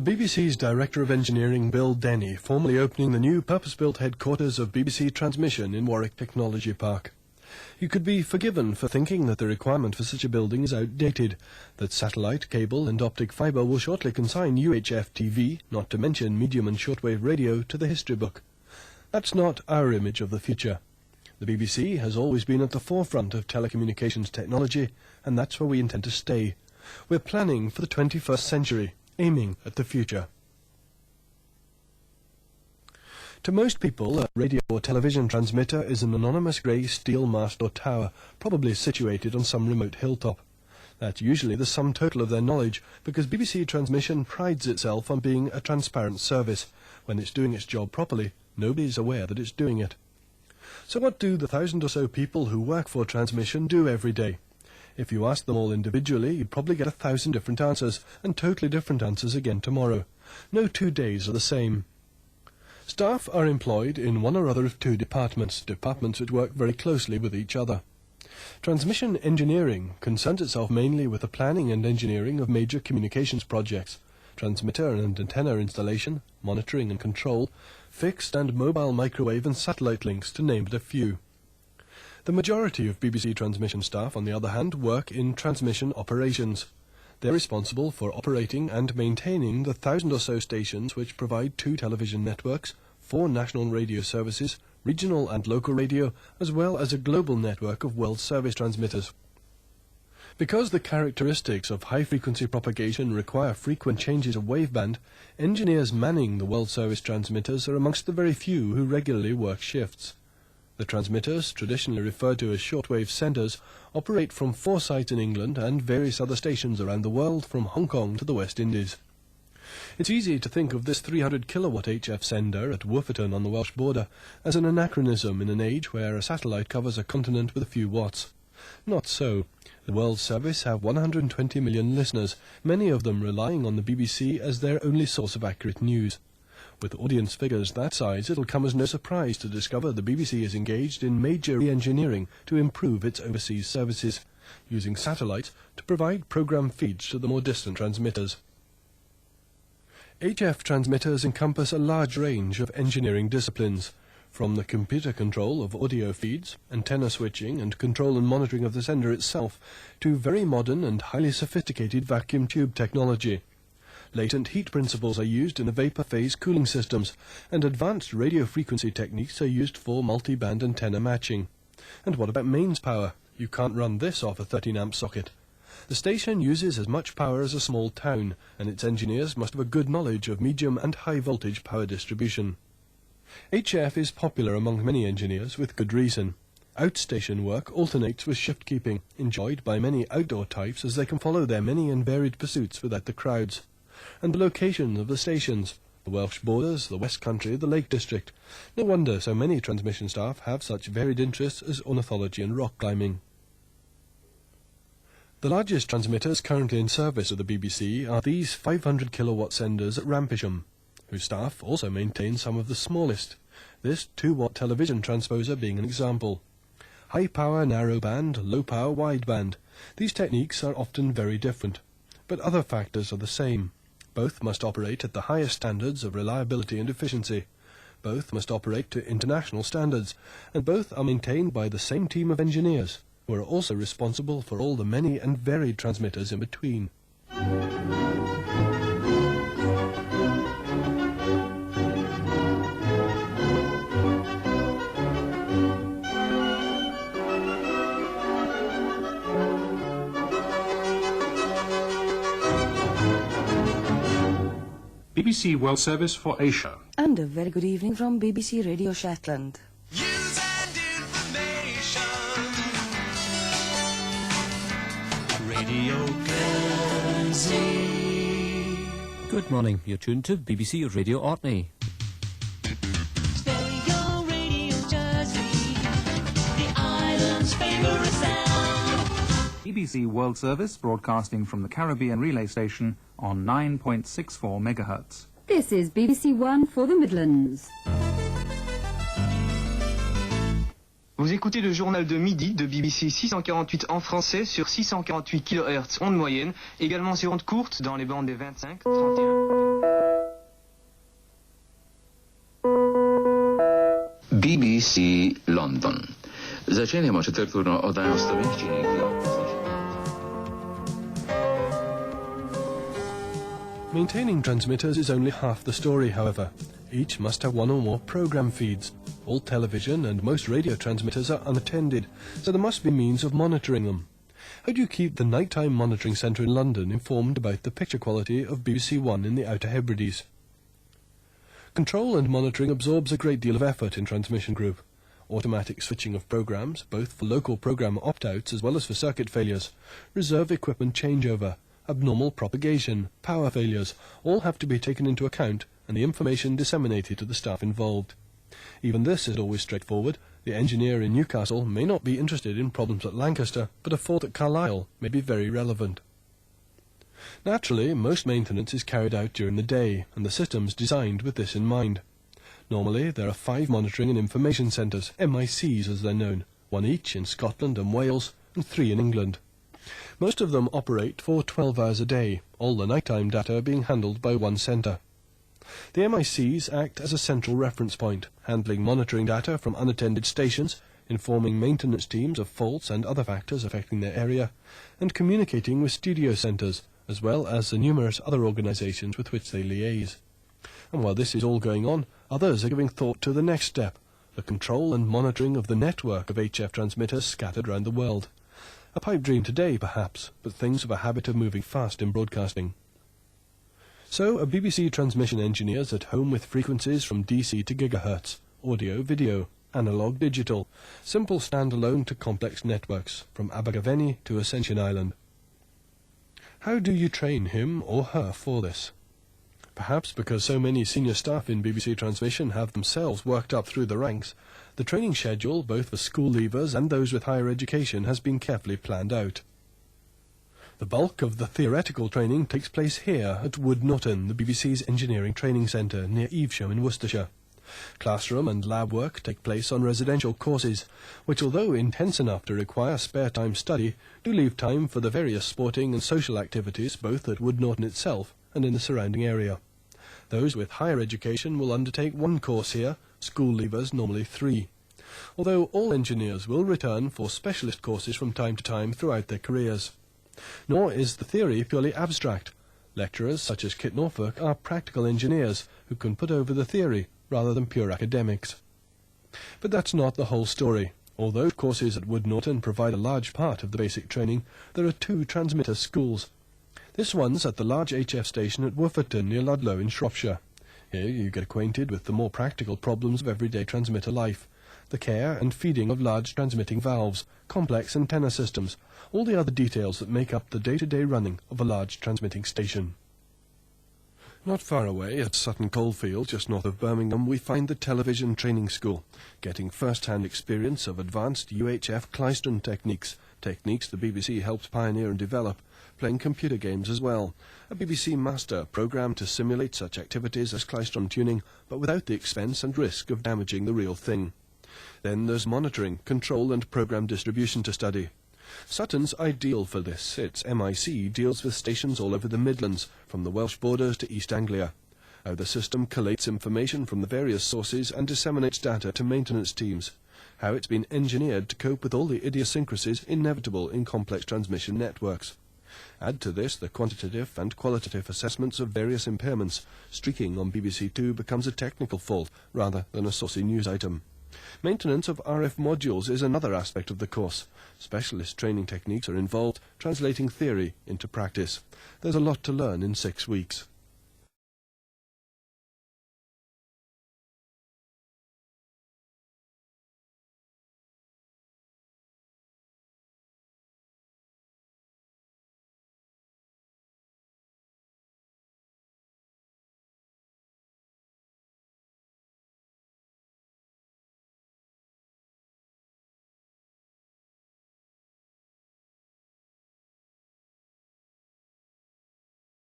The BBC's Director of Engineering, Bill Denny, formally opening the new purpose-built headquarters of BBC Transmission in Warwick Technology Park. You could be forgiven for thinking that the requirement for such a building is outdated, that satellite, cable and optic fibre will shortly consign UHF TV, not to mention medium and shortwave radio, to the history book. That's not our image of the future. The BBC has always been at the forefront of telecommunications technology, and that's where we intend to stay. We're planning for the 21st century, aiming at the future. To most people, a radio or television transmitter is an anonymous grey steel mast or tower, probably situated on some remote hilltop. That's usually the sum total of their knowledge, because BBC Transmission prides itself on being a transparent service. When it's doing its job properly, nobody's aware that it's doing it. So what do the 1,000 or so people who work for Transmission do every day? If you ask them all individually, you'd probably get 1,000 different answers, and totally different answers again tomorrow. No 2 days are the same. Staff are employed in one or other of two departments which work very closely with each other. Transmission engineering concerns itself mainly with the planning and engineering of major communications projects, transmitter and antenna installation, monitoring and control, fixed and mobile microwave and satellite links, to name but a few. The majority of BBC Transmission staff, on the other hand, work in transmission operations. They're responsible for operating and maintaining the 1,000 or so stations which provide 2 television networks, 4 national radio services, regional and local radio, as well as a global network of world service transmitters. Because the characteristics of high-frequency propagation require frequent changes of waveband, engineers manning the world service transmitters are amongst the very few who regularly work shifts. The transmitters, traditionally referred to as shortwave senders, operate from 4 sites in England and various other stations around the world, from Hong Kong to the West Indies. It's easy to think of this 300 kilowatt HF sender at Wolferton on the Welsh border as an anachronism in an age where a satellite covers a continent with a few watts. Not so. The World Service have 120 million listeners, many of them relying on the BBC as their only source of accurate news. With audience figures that size, it'll come as no surprise to discover the BBC is engaged in major re-engineering to improve its overseas services, using satellites to provide programme feeds to the more distant transmitters. HF transmitters encompass a large range of engineering disciplines, from the computer control of audio feeds, antenna switching and control and monitoring of the sender itself, to very modern and highly sophisticated vacuum tube technology. Latent heat principles are used in the vapor phase cooling systems, and advanced radio frequency techniques are used for multi-band antenna matching. And what about mains power? You can't run this off a 13-amp socket. The station uses as much power as a small town, and its engineers must have a good knowledge of medium and high voltage power distribution. HF is popular among many engineers with good reason. Outstation work alternates with shift keeping, enjoyed by many outdoor types as they can follow their many and varied pursuits without the crowds. And the locations of the stations, the Welsh borders, the West Country, the Lake District. No wonder so many transmission staff have such varied interests as ornithology and rock climbing. The largest transmitters currently in service of the BBC are these 500 kilowatt senders at Rampisham, whose staff also maintain some of the smallest, this 2-watt television transposer being an example. High power narrowband, low power wideband. These techniques are often very different, but other factors are the same. Both must operate at the highest standards of reliability and efficiency. Both must operate to international standards, and both are maintained by the same team of engineers, who are also responsible for all the many and varied transmitters in between. BBC World Service for Asia. And a very good evening from BBC Radio Shetland. News and information. Radio Guernsey. Good morning. You're tuned to BBC Radio Orkney. Stereo Radio Jersey, the island's favourite sound. BBC World Service broadcasting from the Caribbean Relay Station on 9.64 MHz. This is BBC One for the Midlands. Vous écoutez le journal de midi de BBC 648 en français sur 648 kHz onde moyenne, également sur onde courte dans les bandes des 25, 31. BBC London. Začenjamo četrturno oddajo v slovenščini. Maintaining transmitters is only half the story, however. Each must have one or more program feeds. All television and most radio transmitters are unattended, so there must be means of monitoring them. How do you keep the nighttime monitoring centre in London informed about the picture quality of BBC One in the Outer Hebrides? Control and monitoring absorbs a great deal of effort in transmission group. Automatic switching of programs, both for local program opt-outs as well as for circuit failures, reserve equipment changeover, abnormal propagation, power failures, all have to be taken into account and the information disseminated to the staff involved. Even this is always straightforward. The engineer in Newcastle may not be interested in problems at Lancaster, but a fault at Carlisle may be very relevant. Naturally, most maintenance is carried out during the day, and the system's designed with this in mind. Normally, there are 5 monitoring and information centres, MICs as they're known, 1 each in Scotland and Wales, and 3 in England. Most of them operate for 12 hours a day, all the nighttime data being handled by one centre. The MICs act as a central reference point, handling monitoring data from unattended stations, informing maintenance teams of faults and other factors affecting their area, and communicating with studio centres, as well as the numerous other organisations with which they liaise. And while this is all going on, others are giving thought to the next step, the control and monitoring of the network of HF transmitters scattered around the world. A pipe dream today, perhaps, but things have a habit of moving fast in broadcasting. So, a BBC transmission engineer's at home with frequencies from DC to gigahertz, audio, video, analog, digital, simple standalone to complex networks, from Abergavenny to Ascension Island. How do you train him or her for this? Perhaps because so many senior staff in BBC Transmission have themselves worked up through the ranks, the training schedule, both for school leavers and those with higher education, has been carefully planned out. The bulk of the theoretical training takes place here at Wood Norton, the BBC's engineering training centre near Evesham in Worcestershire. Classroom and lab work take place on residential courses, which, although intense enough to require spare time study, do leave time for the various sporting and social activities both at Wood Norton itself and in the surrounding area. Those with higher education will undertake 1 course here, school leavers normally 3. Although all engineers will return for specialist courses from time to time throughout their careers. Nor is the theory purely abstract. Lecturers such as Kit Norfolk are practical engineers who can put over the theory rather than pure academics. But that's not the whole story. Although courses at Wood Norton provide a large part of the basic training, there are 2 transmitter schools. This one's at the large HF station at Wofferton near Ludlow in Shropshire. Here you get acquainted with the more practical problems of everyday transmitter life, the care and feeding of large transmitting valves, complex antenna systems, all the other details that make up the day-to-day running of a large transmitting station. Not far away, at Sutton Coldfield, just north of Birmingham, we find the Television Training School, getting first-hand experience of advanced UHF Klystron techniques the BBC helped pioneer and develop, playing computer games as well. A BBC Master programmed to simulate such activities as Klystron tuning, but without the expense and risk of damaging the real thing. Then there's monitoring, control and program distribution to study. Sutton's ideal for this. Its MIC deals with stations all over the Midlands, from the Welsh borders to East Anglia. How the system collates information from the various sources and disseminates data to maintenance teams. How it's been engineered to cope with all the idiosyncrasies inevitable in complex transmission networks. Add to this the quantitative and qualitative assessments of various impairments. Streaking on BBC Two becomes a technical fault rather than a saucy news item. Maintenance of RF modules is another aspect of the course. Specialist training techniques are involved, translating theory into practice. There's a lot to learn in 6 weeks.